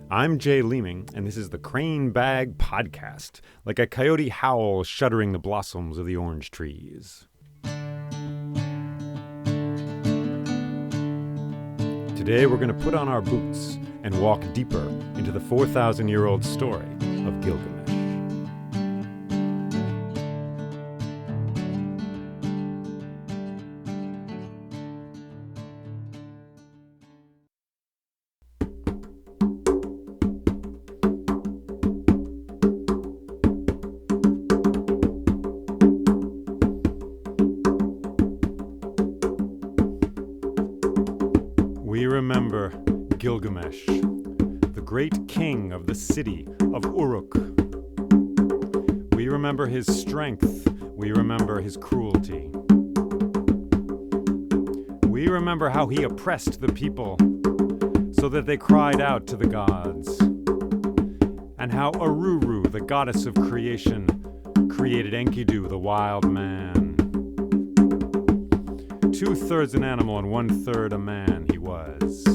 I'm Jay Leeming, and this is the Crane Bag Podcast, like a coyote howl shuddering the blossoms of the orange trees. Today we're going to put on our boots and walk deeper into the 4,000-year-old story of Gilgamesh. We remember Gilgamesh, the great king of the city of Uruk. We remember his strength. We remember his cruelty. We remember how he oppressed the people so that they cried out to the gods, and how Aruru, the goddess of creation, created Enkidu, the wild man. 2/3 an animal and 1/3 a man he was.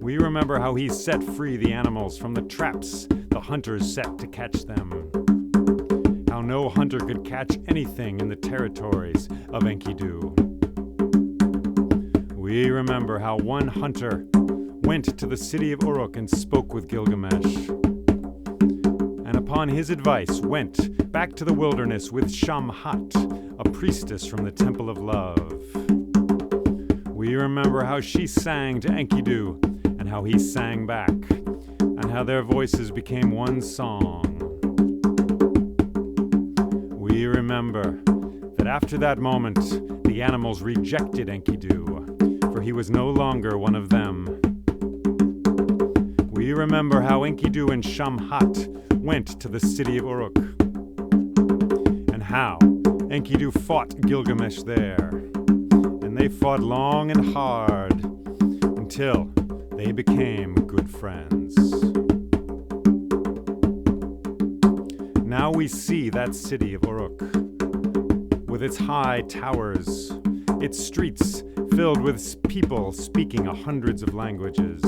We remember how he set free the animals from the traps the hunters set to catch them. How no hunter could catch anything in the territories of Enkidu. We remember how one hunter went to the city of Uruk and spoke with Gilgamesh, and upon his advice went back to the wilderness with Shamhat, a priestess from the Temple of Love. We remember how she sang to Enkidu and how he sang back, and how their voices became one song. We remember that after that moment, the animals rejected Enkidu, for he was no longer one of them. We remember how Enkidu and Shamhat went to the city of Uruk, and how Enkidu fought Gilgamesh there, and they fought long and hard until they became good friends. Now we see that city of Uruk, with its high towers, its streets filled with people speaking hundreds of languages.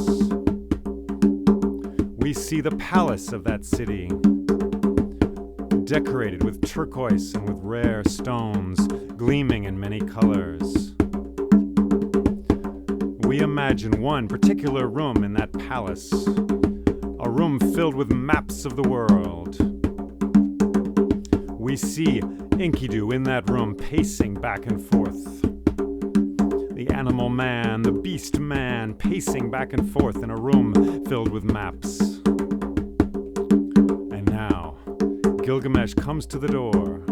We see the palace of that city, decorated with turquoise and with rare stones, gleaming in many colors. We imagine one particular room in that palace, a room filled with maps of the world. We see Enkidu in that room pacing back and forth. The animal man, the beast man, pacing back and forth in a room filled with maps. And now, Gilgamesh comes to the door,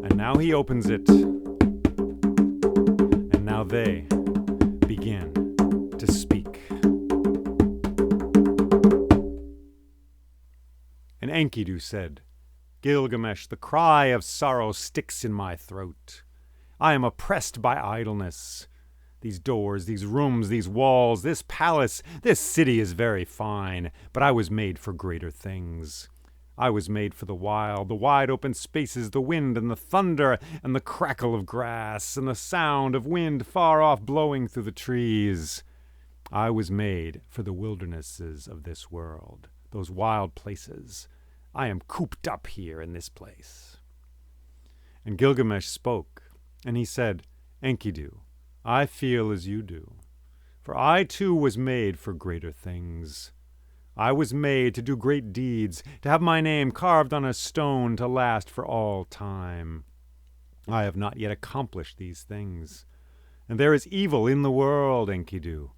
and now he opens it, and now they begin to speak. And Enkidu said, "Gilgamesh, the cry of sorrow sticks in my throat. I am oppressed by idleness. These doors, these rooms, these walls, this palace, this city is very fine, but I was made for greater things. I was made for the wild, the wide open spaces, the wind and the thunder and the crackle of grass and the sound of wind far off blowing through the trees. I was made for the wildernesses of this world, those wild places. I am cooped up here in this place." And Gilgamesh spoke, and he said, "Enkidu, I feel as you do, for I too was made for greater things. I was made to do great deeds, to have my name carved on a stone to last for all time. I have not yet accomplished these things. And there is evil in the world, Enkidu,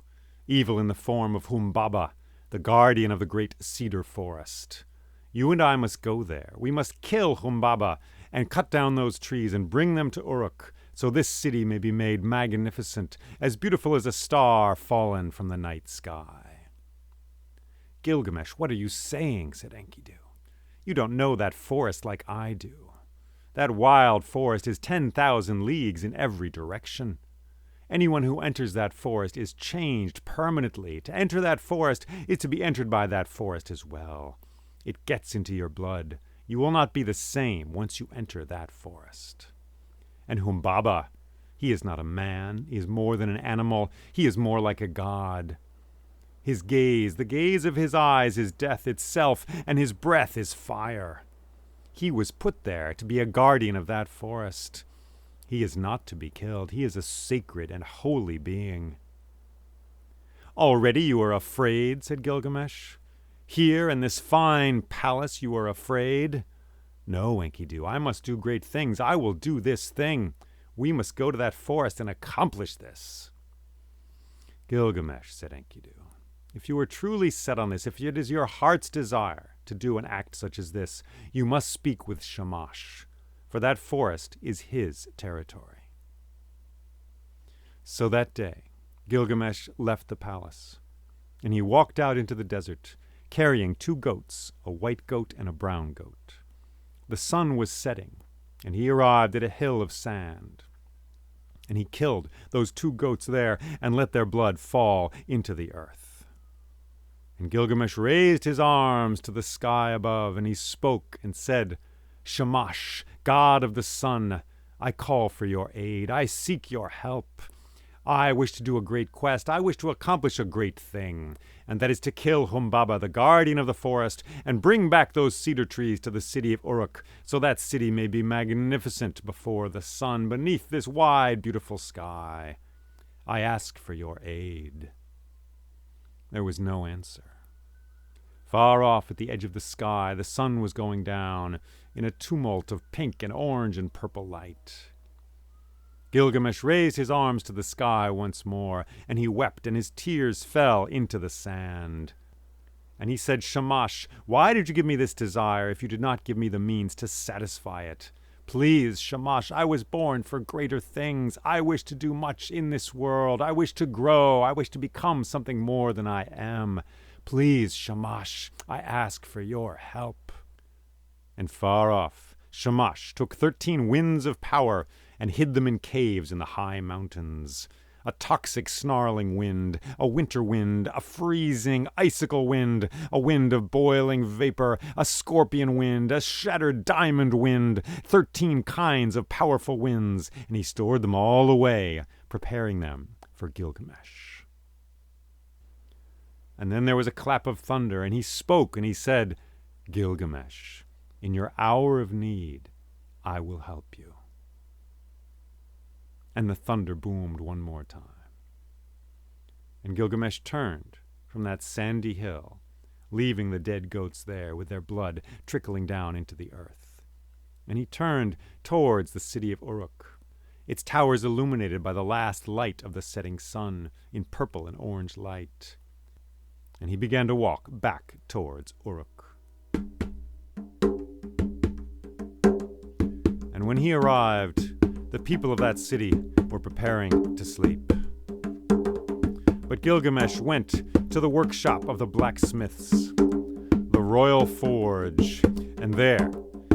evil in the form of Humbaba, the guardian of the great cedar forest. You and I must go there. We must kill Humbaba and cut down those trees and bring them to Uruk, so this city may be made magnificent, as beautiful as a star fallen from the night sky." "Gilgamesh, what are you saying?" said Enkidu. "You don't know that forest like I do. That wild forest is 10,000 leagues in every direction. Anyone who enters that forest is changed permanently. To enter that forest is to be entered by that forest as well. It gets into your blood. You will not be the same once you enter that forest. And Humbaba, he is not a man. He is more than an animal. He is more like a god. His gaze, the gaze of his eyes, is death itself, and his breath is fire. He was put there to be a guardian of that forest. He is not to be killed. He is a sacred and holy being. Already you are afraid, said Gilgamesh. Here in this fine palace you are afraid. No, Enkidu, I must do great things. I will do this thing. We must go to that forest and accomplish this. Gilgamesh, said Enkidu, if you are truly set on this, if it is your heart's desire to do an act such as this, you must speak with Shamash, for that forest is his territory. So that day, Gilgamesh left the palace, and he walked out into the desert, carrying 2 goats, a white goat and a brown goat. The sun was setting, and he arrived at a hill of sand. And he killed those 2 goats there and let their blood fall into the earth. And Gilgamesh raised his arms to the sky above, and he spoke and said, Shamash, God of the sun, I call for your aid. I seek your help. I wish to do a great quest. I wish to accomplish a great thing, and that is to kill Humbaba, the guardian of the forest, and bring back those cedar trees to the city of Uruk, so that city may be magnificent before the sun, beneath this wide, beautiful sky. I ask for your aid. There was no answer. Far off at the edge of the sky, the sun was going down in a tumult of pink and orange and purple light. Gilgamesh raised his arms to the sky once more, and he wept, and his tears fell into the sand. And he said, Shamash, why did you give me this desire if you did not give me the means to satisfy it? Please, Shamash, I was born for greater things. I wish to do much in this world. I wish to grow. I wish to become something more than I am. Please, Shamash, I ask for your help. And far off, Shamash took 13 winds of power and hid them in caves in the high mountains. A toxic snarling wind, a winter wind, a freezing icicle wind, a wind of boiling vapor, a scorpion wind, a shattered diamond wind, 13 kinds of powerful winds, and he stored them all away, preparing them for Gilgamesh. And then there was a clap of thunder, and he spoke, and he said, Gilgamesh, in your hour of need, I will help you. And the thunder boomed one more time. And Gilgamesh turned from that sandy hill, leaving the dead goats there with their blood trickling down into the earth. And he turned towards the city of Uruk, its towers illuminated by the last light of the setting sun in purple and orange light. And he began to walk back towards Uruk. And when he arrived, the people of that city were preparing to sleep. But Gilgamesh went to the workshop of the blacksmiths, the royal forge, and there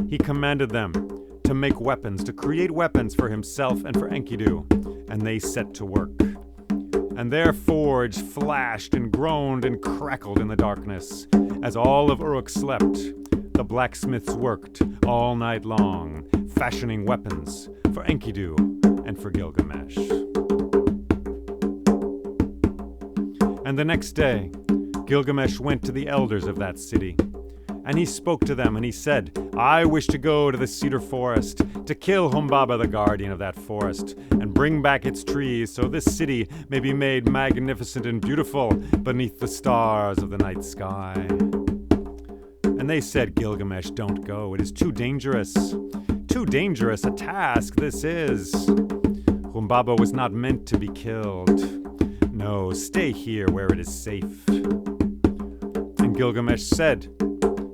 he commanded them to make weapons, to create weapons for himself and for Enkidu, and they set to work. And their forge flashed and groaned and crackled in the darkness. As all of Uruk slept, the blacksmiths worked all night long, fashioning weapons for Enkidu and for Gilgamesh. And the next day, Gilgamesh went to the elders of that city, and he spoke to them, and he said, I wish to go to the cedar forest, to kill Humbaba, the guardian of that forest, and bring back its trees, so this city may be made magnificent and beautiful beneath the stars of the night sky. And they said, Gilgamesh, don't go. It is too dangerous. Too dangerous a task this is. Humbaba was not meant to be killed. No, stay here where it is safe. And Gilgamesh said,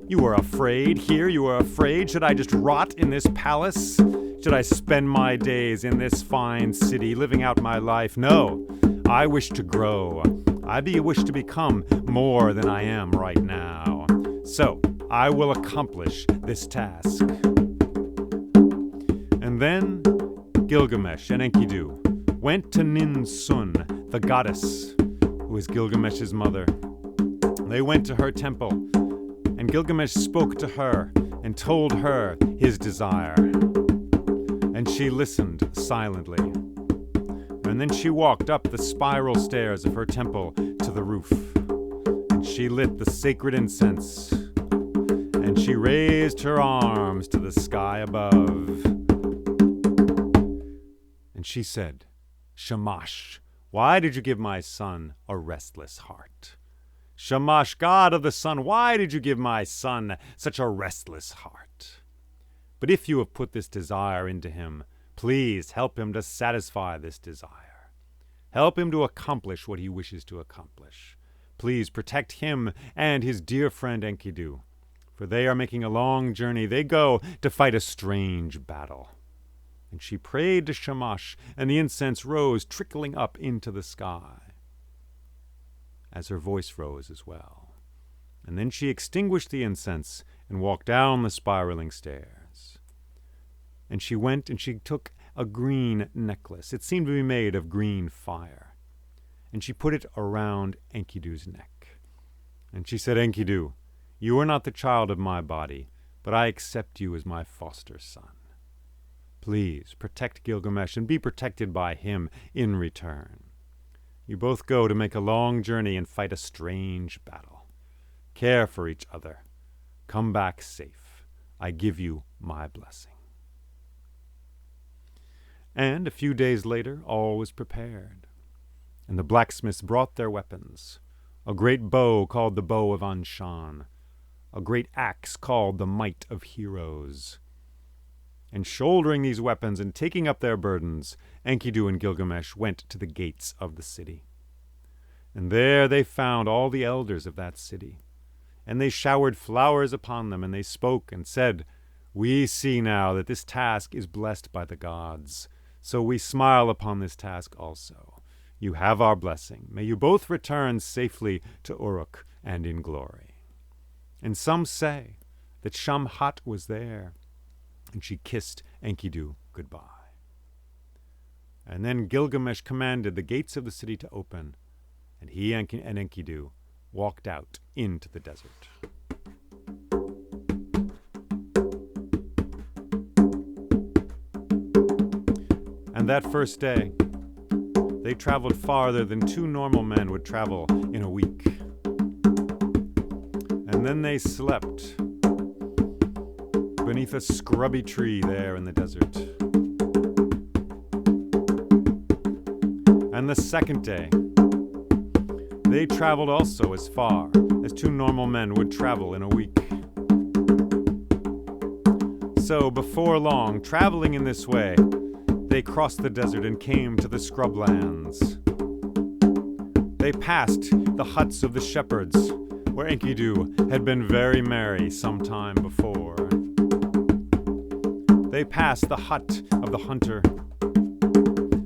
You are afraid? Here you are afraid? Should I just rot in this palace? Should I spend my days in this fine city, living out my life? No, I wish to grow. I wish to become more than I am right now. So, I will accomplish this task. And then Gilgamesh and Enkidu went to Nin Sun, the goddess, who is Gilgamesh's mother. They went to her temple, and Gilgamesh spoke to her and told her his desire. And she listened silently. And then she walked up the spiral stairs of her temple to the roof. She lit the sacred incense, and she raised her arms to the sky above. And she said, Shamash, why did you give my son a restless heart? Shamash, God of the sun, why did you give my son such a restless heart? But if you have put this desire into him, please help him to satisfy this desire. Help him to accomplish what he wishes to accomplish. Please protect him and his dear friend Enkidu, for they are making a long journey. They go to fight a strange battle. And she prayed to Shamash, and the incense rose, trickling up into the sky, as her voice rose as well. And then she extinguished the incense and walked down the spiraling stairs. And she went and she took a green necklace. It seemed to be made of green fire. And she put it around Enkidu's neck. And she said, Enkidu, you are not the child of my body, but I accept you as my foster son. Please protect Gilgamesh and be protected by him in return. You both go to make a long journey and fight a strange battle. Care for each other. Come back safe. I give you my blessing. And a few days later, all was prepared. And the blacksmiths brought their weapons. A great bow called the Bow of Anshan. A great axe called the Might of Heroes. And shouldering these weapons and taking up their burdens, Enkidu and Gilgamesh went to the gates of the city. And there they found all the elders of that city. And they showered flowers upon them, and they spoke and said, We see now that this task is blessed by the gods, so we smile upon this task also. You have our blessing. May you both return safely to Uruk and in glory. And some say that Shamhat was there, and she kissed Enkidu goodbye. And then Gilgamesh commanded the gates of the city to open, and he and Enkidu walked out into the desert. And that first day, they traveled farther than two normal men would travel in a week. And then they slept beneath a scrubby tree there in the desert. And the second day, they traveled also as far as two normal men would travel in a week. So before long, traveling in this way, they crossed the desert and came to the scrublands. They passed the huts of the shepherds, where Enkidu had been very merry some time before. They passed the hut of the hunter,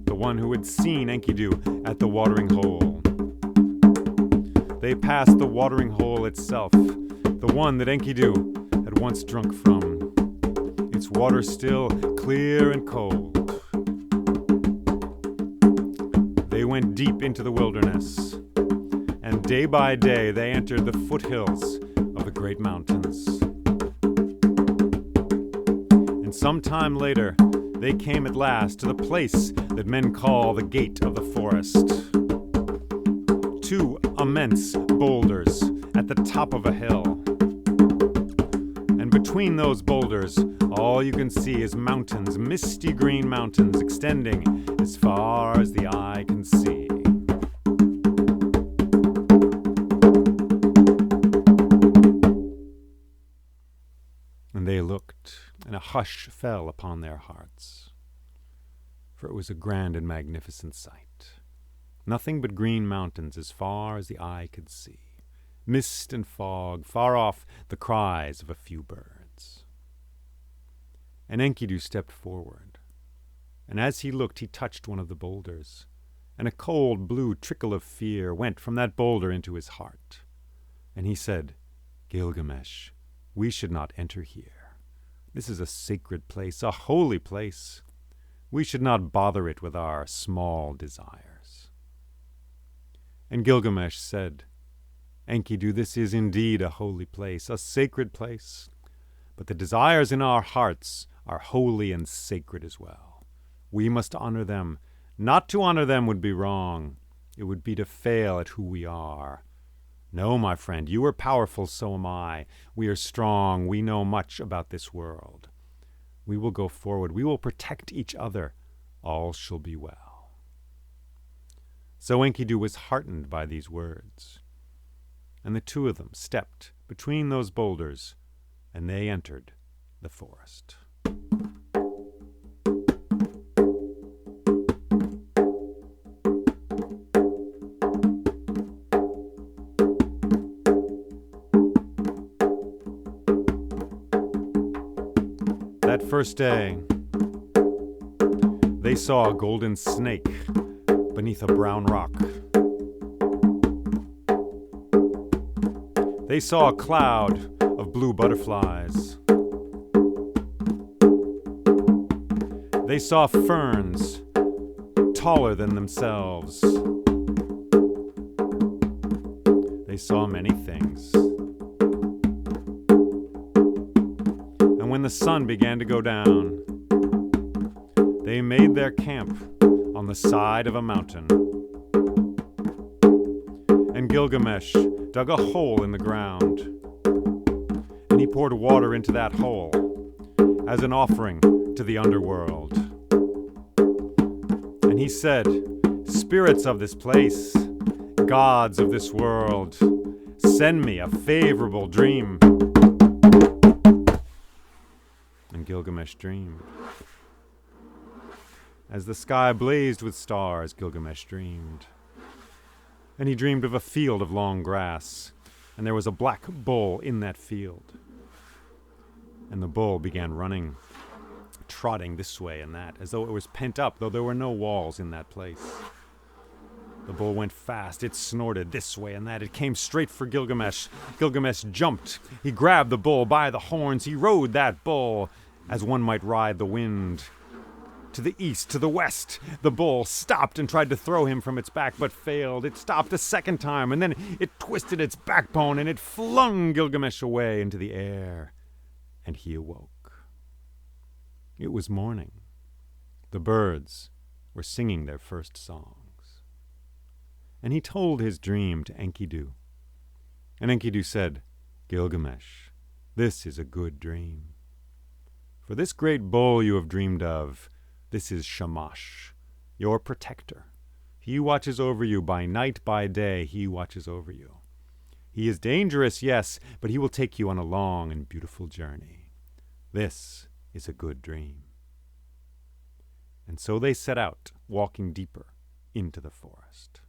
the one who had seen Enkidu at the watering hole. They passed the watering hole itself, the one that Enkidu had once drunk from, its water still clear and cold. They went deep into the wilderness, and day by day they entered the foothills of the great mountains. And some time later, they came at last to the place that men call the Gate of the Forest. Two immense boulders at the top of a hill. And between those boulders, all you can see is mountains, misty green mountains extending as far as the eye can see. And they looked, and a hush fell upon their hearts, for it was a grand and magnificent sight. Nothing but green mountains as far as the eye could see. Mist and fog, far off the cries of a few birds. And Enkidu stepped forward, and as he looked, he touched one of the boulders, and a cold blue trickle of fear went from that boulder into his heart. And he said, Gilgamesh, we should not enter here. This is a sacred place, a holy place. We should not bother it with our small desires. And Gilgamesh said, Enkidu, this is indeed a holy place, a sacred place, but the desires in our hearts are holy and sacred as well. We must honor them. Not to honor them would be wrong. It would be to fail at who we are. No, my friend, you are powerful, so am I. We are strong. We know much about this world. We will go forward. We will protect each other. All shall be well. So Enkidu was heartened by these words, and the two of them stepped between those boulders, and they entered the forest. That first day, they saw a golden snake beneath a brown rock. They saw a cloud of blue butterflies. They saw ferns taller than themselves. They saw many things. And when the sun began to go down, they made their camp on the side of a mountain. And Gilgamesh dug a hole in the ground, and he poured water into that hole as an offering to the underworld. And he said, "Spirits of this place, gods of this world, send me a favorable dream." And Gilgamesh dreamed. As the sky blazed with stars, Gilgamesh dreamed. And he dreamed of a field of long grass, and there was a black bull in that field. And the bull began running, trotting this way and that, as though it was pent up, though there were no walls in that place. The bull went fast. It snorted this way and that. It came straight for Gilgamesh. Gilgamesh jumped. He grabbed the bull by the horns. He rode that bull as one might ride the wind. To the east, to the west, the bull stopped and tried to throw him from its back, but failed. It stopped a second time, and then it twisted its backbone, and it flung Gilgamesh away into the air, and he awoke. It was morning. The birds were singing their first songs. And he told his dream to Enkidu. And Enkidu said, "Gilgamesh, this is a good dream. For this great bull you have dreamed of, this is Shamash, your protector. He watches over you by night, by day. He watches over you. He is dangerous, yes, but he will take you on a long and beautiful journey. This is a good dream." And so they set out, walking deeper into the forest.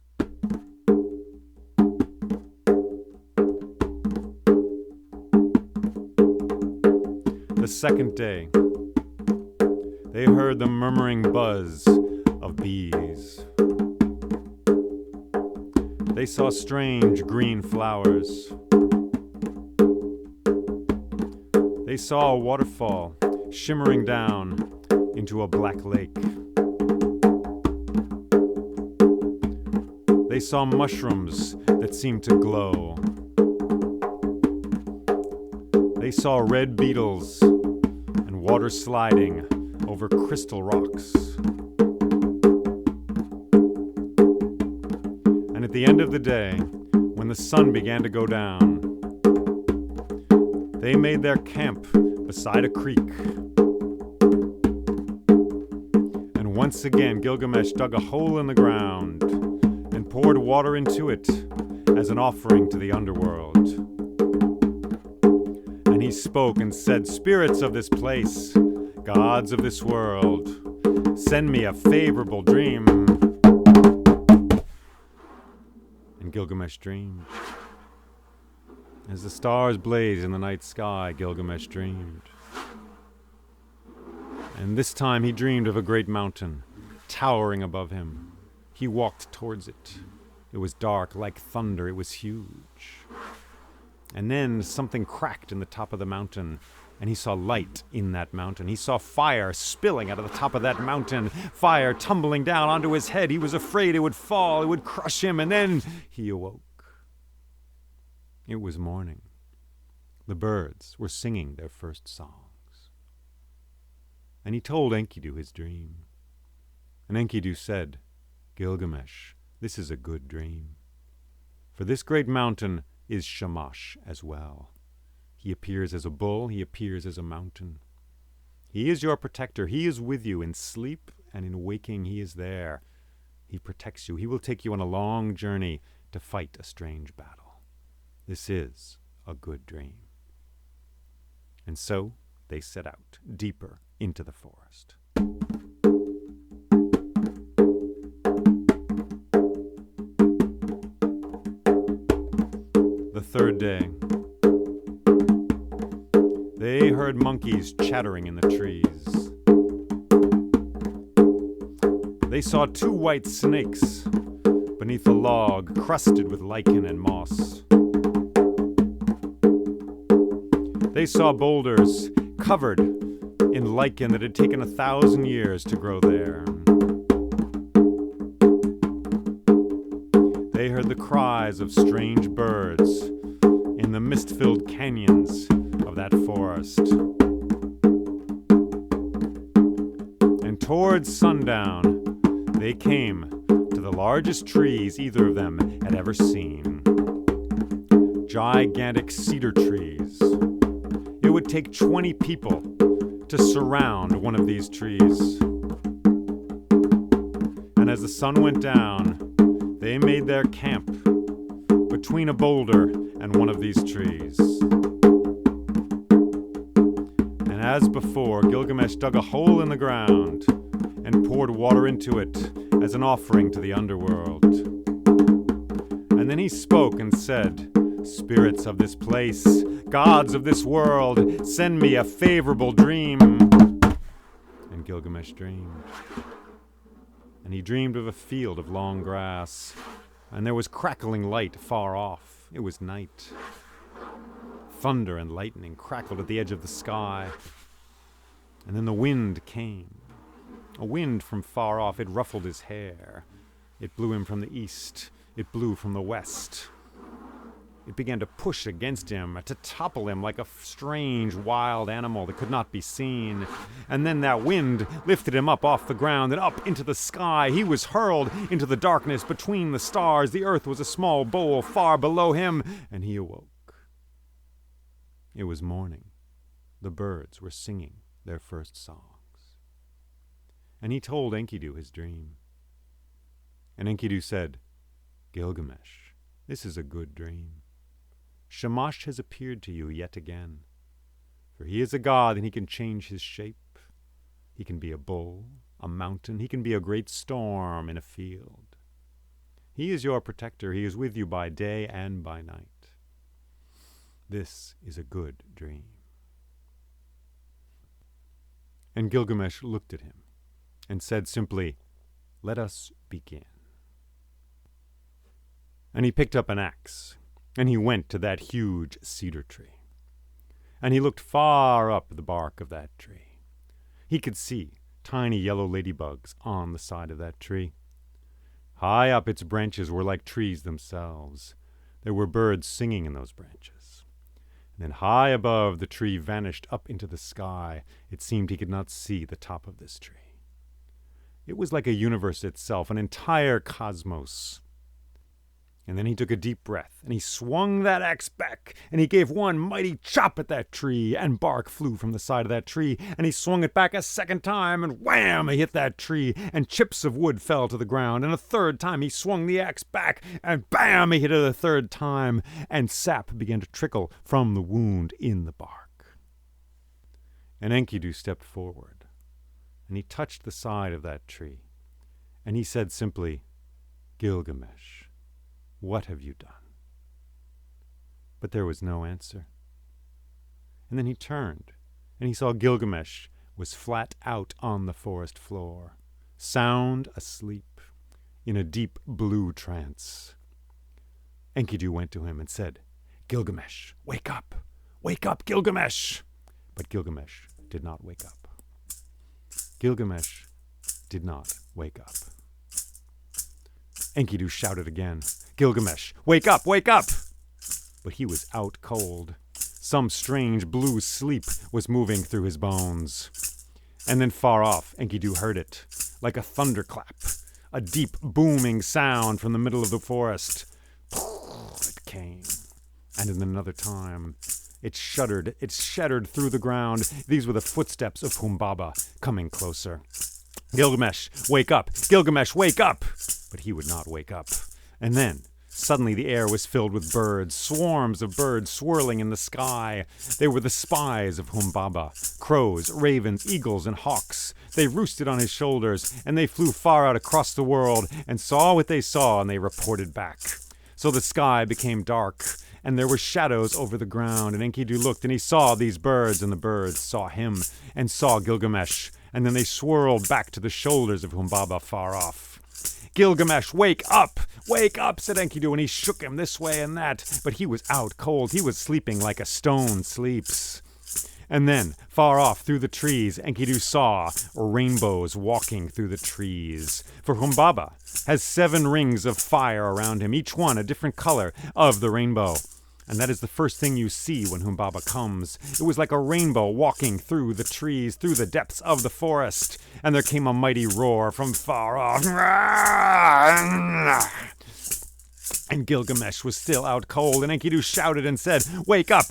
The second day, they heard the murmuring buzz of bees. They saw strange green flowers. They saw a waterfall shimmering down into a black lake. They saw mushrooms that seemed to glow. They saw red beetles and water sliding over crystal rocks. And at the end of the day, when the sun began to go down, they made their camp beside a creek. And once again, Gilgamesh dug a hole in the ground and poured water into it as an offering to the underworld. And he spoke and said, "Spirits of this place, gods of this world, send me a favorable dream." And Gilgamesh dreamed. As the stars blazed in the night sky, Gilgamesh dreamed. And this time he dreamed of a great mountain towering above him. He walked towards it. It was dark like thunder. It was huge. And then something cracked in the top of the mountain, and he saw light in that mountain. He saw fire spilling out of the top of that mountain, fire tumbling down onto his head. He was afraid it would fall, it would crush him, and then he awoke. It was morning. The birds were singing their first songs. And he told Enkidu his dream. And Enkidu said, "Gilgamesh, this is a good dream. For this great mountain is Shamash as well. He appears as a bull, he appears as a mountain. He is your protector. He is with you in sleep and in waking. He is there. He protects you. He will take you on a long journey to fight a strange battle. This is a good dream. And so they set out deeper into the forest. The third day, they heard monkeys chattering in the trees. They saw 2 white snakes beneath a log crusted with lichen and moss. They saw boulders covered in lichen that had taken 1,000 years to grow there. They heard the cries of strange birds in the mist-filled canyons of that forest. And towards sundown, they came to the largest trees either of them had ever seen. Gigantic cedar trees. It would take 20 people to surround one of these trees. And as the sun went down, they made their camp between a boulder and one of these trees. And as before, Gilgamesh dug a hole in the ground and poured water into it as an offering to the underworld. And then he spoke and said, "Spirits of this place, gods of this world, send me a favorable dream." And Gilgamesh dreamed. And he dreamed of a field of long grass, and there was crackling light far off. It was night. Thunder and lightning crackled at the edge of the sky. And then the wind came. A wind from far off. It ruffled his hair. It blew him from the east. It blew from the west. It began to push against him, to topple him like a strange wild animal that could not be seen. And then that wind lifted him up off the ground and up into the sky. He was hurled into the darkness between the stars. The earth was a small bowl far below him, and he awoke. It was morning. The birds were singing their first songs. And he told Enkidu his dream. And Enkidu said, "Gilgamesh, this is a good dream. Shamash has appeared to you yet again. For he is a god and he can change his shape. He can be a bull, a mountain. He can be a great storm in a field. He is your protector. He is with you by day and by night. This is a good dream." And Gilgamesh looked at him and said simply, "Let us begin." And he picked up an axe, and he went to that huge cedar tree. And he looked far up the bark of that tree. He could see tiny yellow ladybugs on the side of that tree. High up its branches were like trees themselves. There were birds singing in those branches. And then high above, the tree vanished up into the sky. It seemed he could not see the top of this tree. It was like a universe itself, an entire cosmos. And then he took a deep breath, and he swung that axe back, and he gave one mighty chop at that tree, and bark flew from the side of that tree, and he swung it back a second time, and wham, he hit that tree, and chips of wood fell to the ground, and a third time he swung the axe back, and bam, he hit it a third time, and sap began to trickle from the wound in the bark. And Enkidu stepped forward, and he touched the side of that tree, and he said simply, "Gilgamesh, what have you done?" But there was no answer. And then he turned, and he saw Gilgamesh was flat out on the forest floor, sound asleep, in a deep blue trance. Enkidu went to him and said, "Gilgamesh, wake up! Wake up, Gilgamesh!" But Gilgamesh did not wake up. Gilgamesh did not wake up. Enkidu shouted again, "Gilgamesh, wake up, wake up!" But he was out cold. Some strange blue sleep was moving through his bones. And then far off, Enkidu heard it, like a thunderclap, a deep booming sound from the middle of the forest. It came. And in another time, it shattered through the ground. These were the footsteps of Humbaba coming closer. Gilgamesh, wake up! Gilgamesh, wake up! But he would not wake up. And then, suddenly the air was filled with birds, swarms of birds swirling in the sky. They were the spies of Humbaba, crows, ravens, eagles, and hawks. They roosted on his shoulders, and they flew far out across the world, and saw what they saw, and they reported back. So the sky became dark, and there were shadows over the ground, and Enkidu looked, and he saw these birds, and the birds saw him, and saw Gilgamesh, and then they swirled back to the shoulders of Humbaba far off. Gilgamesh, wake up! Wake up, said Enkidu, and he shook him this way and that, but he was out cold. He was sleeping like a stone sleeps. And then, far off through the trees, Enkidu saw rainbows walking through the trees. For Humbaba has 7 rings of fire around him, each one a different color of the rainbow. And that is the first thing you see when Humbaba comes. It was like a rainbow walking through the trees, through the depths of the forest. And there came a mighty roar from far off. And Gilgamesh was still out cold, and Enkidu shouted and said, wake up,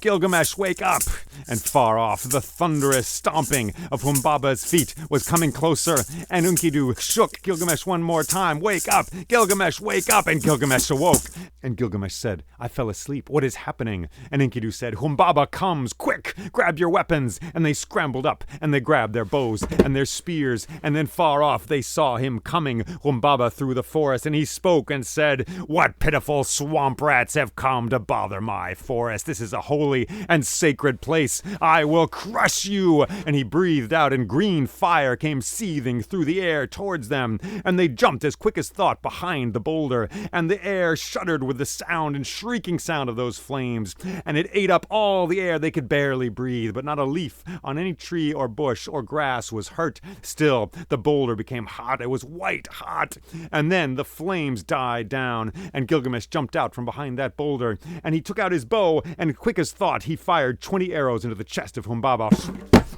Gilgamesh, wake up! And far off, the thunderous stomping of Humbaba's feet was coming closer, and Enkidu shook Gilgamesh one more time, wake up, Gilgamesh, wake up! And Gilgamesh awoke. And Gilgamesh said, I fell asleep, what is happening? And Enkidu said, Humbaba comes, quick, grab your weapons! And they scrambled up, and they grabbed their bows and their spears, and then far off they saw him coming, Humbaba, through the forest, and he spoke and said, what pitiful swamp rats have come to bother my forest? This is a holy and sacred place. I will crush you! And he breathed out, and green fire came seething through the air towards them. And they jumped as quick as thought behind the boulder, and the air shuddered with the sound and shrieking sound of those flames. And it ate up all the air. They could barely breathe, but not a leaf on any tree or bush or grass was hurt. Still, the boulder became hot. It was white hot. And then the flames died down, and Gilgamesh jumped out from behind that boulder, and he took out his bow, and quick as thought, he fired 20 arrows into the chest of Humbaba.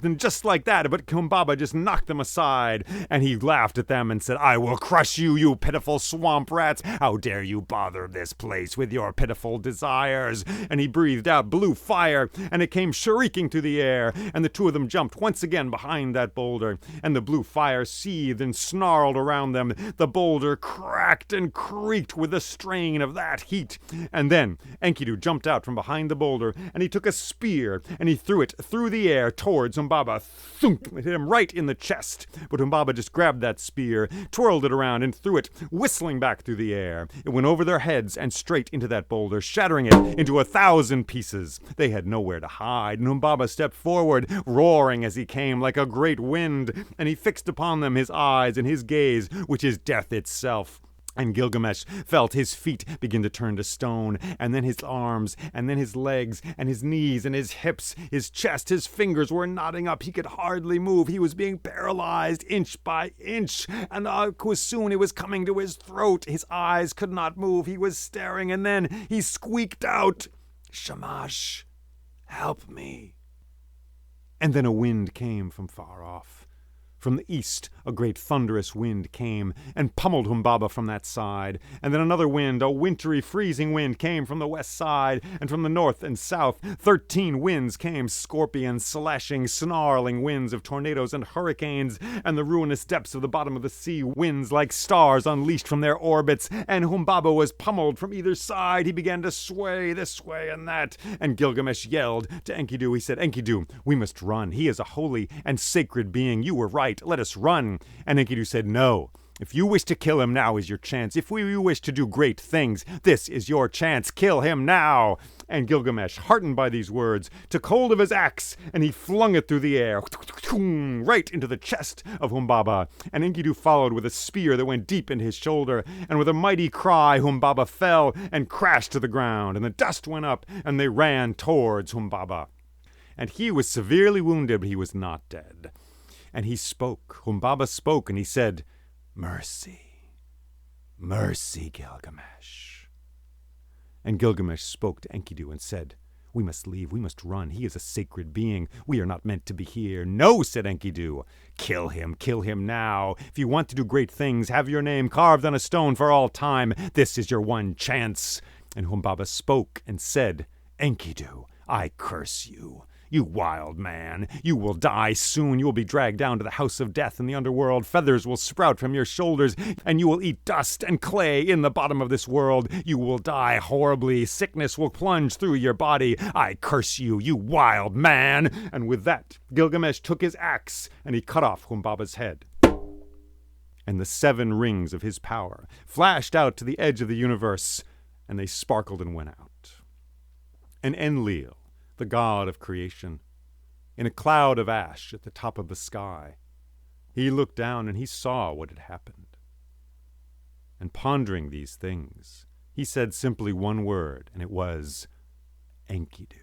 And just like that, but Humbaba just knocked them aside, and he laughed at them and said, I will crush you, you pitiful swamp rats! How dare you bother this place with your pitiful desires? And he breathed out blue fire, and it came shrieking through the air, and the two of them jumped once again behind that boulder, and the blue fire seethed and snarled around them. The boulder cracked and creaked with the strain of that heat. And then Enkidu jumped out from behind the boulder, and he took a spear, and he threw it through the air towards Humbaba. Thunk! It hit him right in the chest. But Humbaba just grabbed that spear, twirled it around, and threw it, whistling back through the air. It went over their heads and straight into that boulder, shattering it into 1,000 pieces. They had nowhere to hide, and Humbaba stepped forward, roaring as he came like a great wind, and he fixed upon them his eyes and his gaze, which is death itself. And Gilgamesh felt his feet begin to turn to stone, and then his arms, and then his legs, and his knees, and his hips, his chest, his fingers were knotting up. He could hardly move. He was being paralyzed inch by inch, and soon it was coming to his throat. His eyes could not move. He was staring, and then he squeaked out, Shamash, help me. And then a wind came from far off. From the east, a great thunderous wind came and pummeled Humbaba from that side. And then another wind, a wintry, freezing wind, came from the west side, and from the north and south. 13 winds came, scorpion, slashing, snarling winds of tornadoes and hurricanes, and the ruinous depths of the bottom of the sea, winds like stars unleashed from their orbits. And Humbaba was pummeled from either side. He began to sway this way and that. And Gilgamesh yelled to Enkidu. He said, Enkidu, we must run. He is a holy and sacred being. You were right. Let us run. And Enkidu said, no. If you wish to kill him, now is your chance. If we wish to do great things, this is your chance. Kill him now. And Gilgamesh, heartened by these words, took hold of his axe, and he flung it through the air, right into the chest of Humbaba. And Enkidu followed with a spear that went deep into his shoulder, and with a mighty cry, Humbaba fell and crashed to the ground, and the dust went up, and they ran towards Humbaba. And he was severely wounded, but he was not dead. And he spoke. Humbaba spoke, and he said, Mercy, mercy, Gilgamesh. And Gilgamesh spoke to Enkidu and said, we must leave, we must run. He is a sacred being. We are not meant to be here. No, said Enkidu. Kill him now. If you want to do great things, have your name carved on a stone for all time. This is your one chance. And Humbaba spoke and said, "Enkidu, I curse you. You wild man, you will die soon. You will be dragged down to the house of death in the underworld. Feathers will sprout from your shoulders, and you will eat dust and clay in the bottom of this world. You will die horribly. Sickness will plunge through your body. I curse you, you wild man." And with that, Gilgamesh took his axe, and he cut off Humbaba's head. And the 7 rings of his power flashed out to the edge of the universe, and they sparkled and went out. And Enlil, the god of creation, in a cloud of ash at the top of the sky, he looked down and he saw what had happened. And pondering these things, he said simply one word, and it was Enkidu.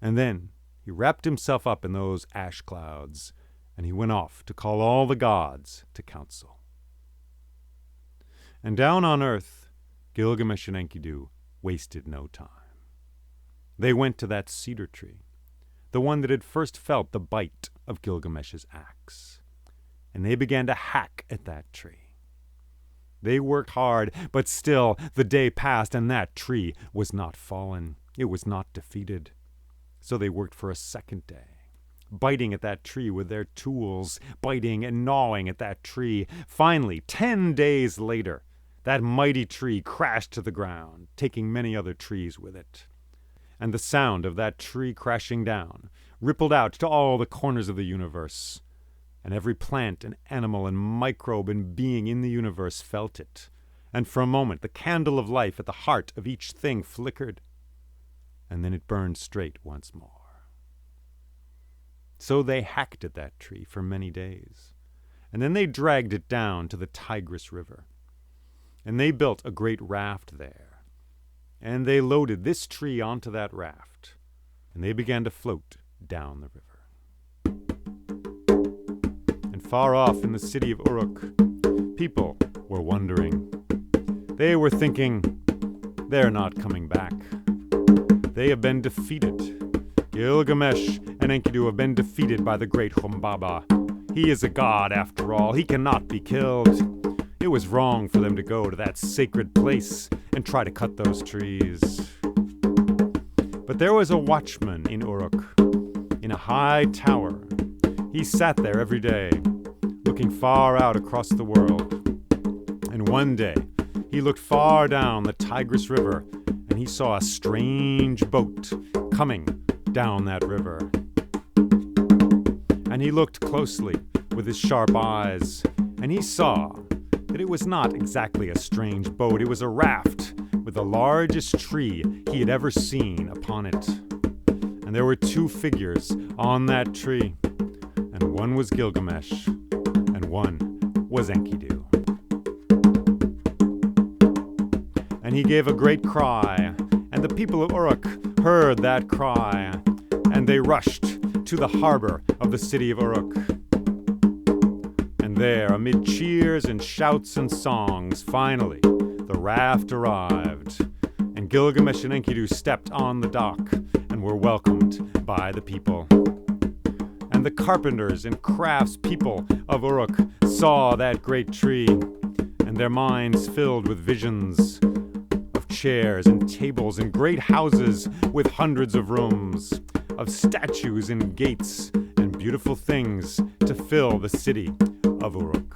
And then he wrapped himself up in those ash clouds, and he went off to call all the gods to council. And down on earth, Gilgamesh and Enkidu wasted no time. They went to that cedar tree, the one that had first felt the bite of Gilgamesh's axe, and they began to hack at that tree. They worked hard, but still the day passed, and that tree was not fallen. It was not defeated. So they worked for a second day, biting at that tree with their tools, biting and gnawing at that tree. Finally, 10 days later, that mighty tree crashed to the ground, taking many other trees with it. And the sound of that tree crashing down rippled out to all the corners of the universe, and every plant and animal and microbe and being in the universe felt it. And for a moment, the candle of life at the heart of each thing flickered, and then it burned straight once more. So they hacked at that tree for many days, and then they dragged it down to the Tigris River, and they built a great raft there. And they loaded this tree onto that raft, and they began to float down the river. And far off in the city of Uruk, people were wondering. They were thinking, they're not coming back. They have been defeated. Gilgamesh and Enkidu have been defeated by the great Humbaba. He is a god after all. He cannot be killed. It was wrong for them to go to that sacred place and try to cut those trees. But there was a watchman in Uruk, in a high tower. He sat there every day, looking far out across the world. And one day, he looked far down the Tigris River, and he saw a strange boat coming down that river. And he looked closely with his sharp eyes, and he saw that it was not exactly a strange boat. It was a raft with the largest tree he had ever seen upon it. And there were 2 figures on that tree, and one was Gilgamesh, and one was Enkidu. And he gave a great cry, and the people of Uruk heard that cry, and they rushed to the harbor of the city of Uruk. And there, amid cheers and shouts and songs, finally, the raft arrived, and Gilgamesh and Enkidu stepped on the dock and were welcomed by the people. And the carpenters and craftspeople of Uruk saw that great tree, and their minds filled with visions of chairs and tables and great houses with hundreds of rooms, of statues and gates and beautiful things to fill the city of Uruk.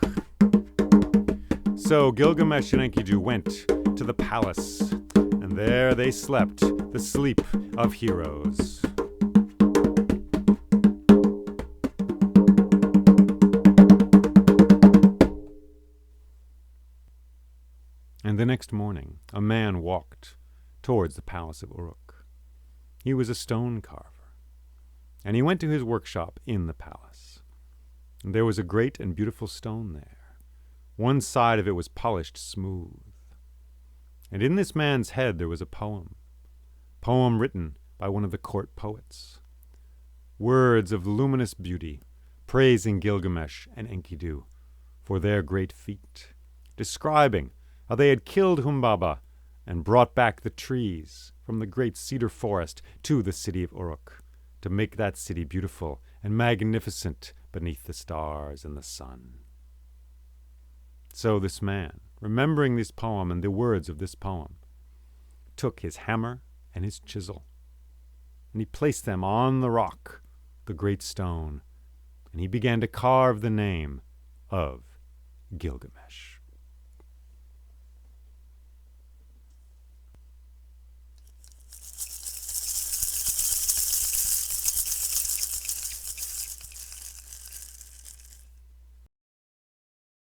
So Gilgamesh and Enkidu went to the palace, and there they slept the sleep of heroes. And the next morning, a man walked towards the palace of Uruk. He was a stone carver, and he went to his workshop in the palace. And there was a great and beautiful stone there. One side of it was polished smooth. And in this man's head there was a poem written by one of the court poets. Words of luminous beauty, praising Gilgamesh and Enkidu for their great feat, describing how they had killed Humbaba and brought back the trees from the great cedar forest to the city of Uruk to make that city beautiful and magnificent beneath the stars and the sun. So this man remembering this poem and the words of this poem, took his hammer and his chisel, and he placed them on the rock, the great stone, and he began to carve the name of Gilgamesh.